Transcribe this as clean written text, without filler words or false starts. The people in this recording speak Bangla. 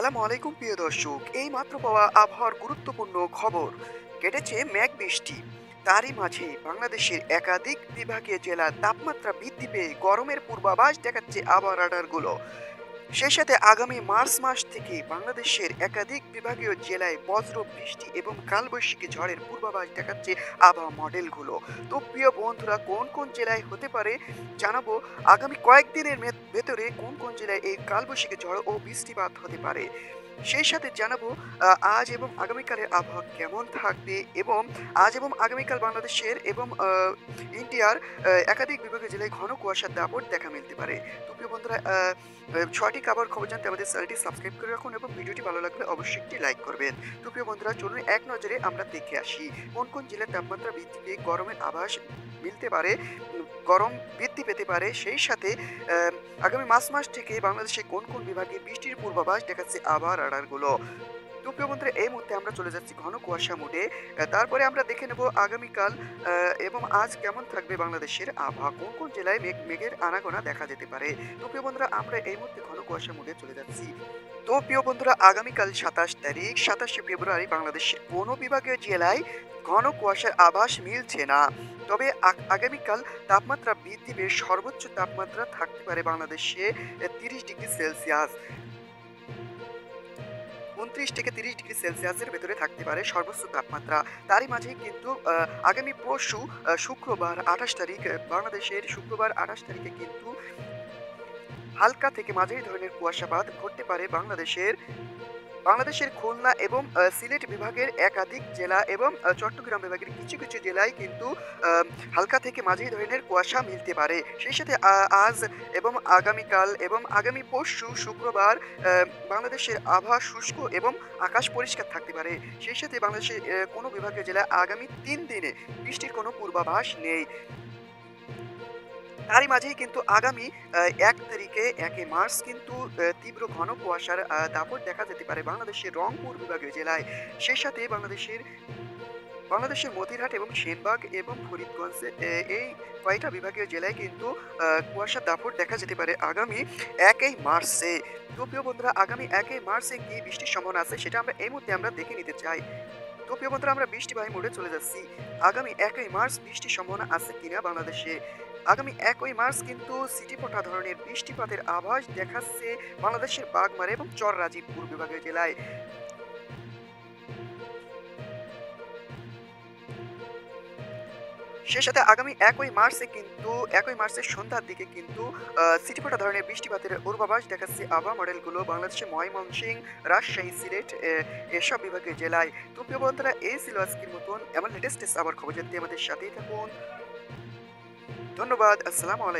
আসসালামু আলাইকুম প্রিয় দর্শক, এই মাত্র পাওয়া আবহাওয়ার গুরুত্বপূর্ণ খবর। কেটেছে মেঘ বৃষ্টি, তারই মাঝে বাংলাদেশের একাধিক বিভাগীয় জেলার তাপমাত্রা বৃদ্ধি পেয়ে গরমের পূর্বাভাস দেখাচ্ছে আবহাওয়া রাডারগুলো। সেই সাথে আগামী মার্চ মাস থেকে বাংলাদেশের একাধিক বিভাগীয় জেলায় বজ্র বৃষ্টি এবং কালবৈশাখী ঝড়ের পূর্বাভাস দেখাচ্ছে আবহাওয়া মডেলগুলো। তো প্রিয় বন্ধুরা, কোন কোন জেলায় হতে পারে জানাবো। আগামী কয়েকদিনের ভেতরে কোন কোন জেলায় এই কালবৈশাখী ঝড় ও বৃষ্টিপাত হতে পারে, সেই সাথে জানাবো আজ এবং আগামীকালের আবহাওয়া কেমন থাকবে, এবং আজ এবং আগামীকাল বাংলাদেশের এবং ইন্ডিয়ার একাধিক বিভাগীয় জেলায় ঘন কুয়াশার দাপট দেখা মিলতে পারে। তো প্রিয় বন্ধুরা, সঠিক আবহাওয়ার খবর জানতে আমাদের চ্যানেলটি সাবস্ক্রাইব করে রাখুন এবং ভিডিওটি ভালো লাগলে অবশ্যই একটি লাইক করবেন। তো প্রিয় বন্ধুরা, চলুন এক নজরে আমরা দেখে আসি কোন কোন জেলার তাপমাত্রা বৃদ্ধি পেয়ে গরমের আভাস মিলতে পারে, গরম বৃদ্ধি পেতে পারে। সেই সাথে আগামী মার্চ মাস থেকে বাংলাদেশে কোন কোন বিভাগে বৃষ্টির পূর্বাভাস দেখাচ্ছে আবহাওয়া রাডারগুলো। তো প্রিয় বন্ধুরা, এই মুহূর্তে আমরা চলে যাচ্ছি ঘন কুয়াশা মোডে। তারপরে আমরা দেখে নেব আগামীকাল এবং আজ কেমন থাকবে বাংলাদেশের আবহাওয়া, কোন কোন জেলায় মেঘের আনাগোনা দেখা যেতে পারে। তো প্রিয় বন্ধুরা, আমরা এই মুহূর্তে ঘন কুয়াশা মোডে চলে যাচ্ছি। তো প্রিয় বন্ধুরা, আগামীকাল 27 তারিখ 27শে ফেব্রুয়ারি বাংলাদেশের কোনো বিভাগীয় জেলায় ঘন কুয়াশার আভাস মিলছে না। তবে আগামীকাল তাপমাত্রা বৃদ্ধি পেয়ে সর্বোচ্চ তাপমাত্রা থাকতে পারে বাংলাদেশে 30 ডিগ্রি সেলসিয়াস, 29 থেকে 30 ডিগ্রি সেলসিয়াসের ভেতরে থাকতে পারে সর্বোচ্চ তাপমাত্রা। তারই মাঝে কিন্তু আগামী পরশু শুক্রবার 28 তারিখ, বাংলাদেশের শুক্রবার 28 তারিখে কিন্তু হালকা থেকে মাঝারি ধরনের কুয়াশাপাত ঘটতে পারে বাংলাদেশের খুলনা এবং সিলেট বিভাগের একাধিক জেলা এবং চট্টগ্রাম বিভাগের কিছু কিছু জেলায় কিন্তু হালকা থেকে মাঝারি ধরনের কুয়াশা মিলতে পারে। সেই সাথে আজ এবং আগামীকাল এবং আগামী পরশু শুক্রবার বাংলাদেশের আবহাওয়া শুষ্ক এবং আকাশ পরিষ্কার থাকতে পারে। সেই সাথে বাংলাদেশের কোনো বিভাগীয় জেলায় আগামী 3 দিনে বৃষ্টির কোনো পূর্বাভাস নেই। তারই মাঝেই কিন্তু আগামী 1 তারিখে 1 মার্চ কিন্তু তীব্র ঘন কুয়াশার দাপট দেখা যেতে পারে বাংলাদেশের রংপুর বিভাগীয় জেলায়। সেই সাথে বাংলাদেশের মতিরহাট এবং সেনবাগ এবং ফরিদগঞ্জে এই কয়টা বিভাগীয় জেলায় কিন্তু কুয়াশার দাপট দেখা যেতে পারে আগামী 1 মার্চে। তো প্রিয় বন্ধুরা, আগামী 1 মার্চে কি বৃষ্টির সম্ভাবনা আছে সেটা আমরা এই মুহূর্তে আমরা দেখে নিতে চাই। তো প্রিয় বন্ধুরা, আমরা বৃষ্টিবাহী মোডে চলে যাচ্ছি। আগামী 1 মার্চ বৃষ্টির সম্ভাবনা আছে কিনা বাংলাদেশে। আগামী 1 মার্চ কিন্তু সিটিপটা ধরনের বৃষ্টিপাতের আভাস দেখাচ্ছে বাংলাদেশের বাগমারা এবং চররাজীবপুর বিভাগীয় জেলায়। সে সাথে আগামী 1 মার্চের সন্ধ্যার দিকে কিন্তু সিটিপটা ধরনের বৃষ্টিপাতের পূর্বাভাস দেখাচ্ছে আবহাওয়া মডেলগুলো বাংলাদেশের ময়মনসিংহ, রাজশাহী, সিলেট এসব বিভাগীয় জেলায়। তো প্রিয় বন্ধুরা, এই ছিল আজকের মতন এমন লেটেস্ট আবার খবর জানতে আমাদের সাথেই থাকুন। ধন্যবাদ। আসসালামু আলাইকুম।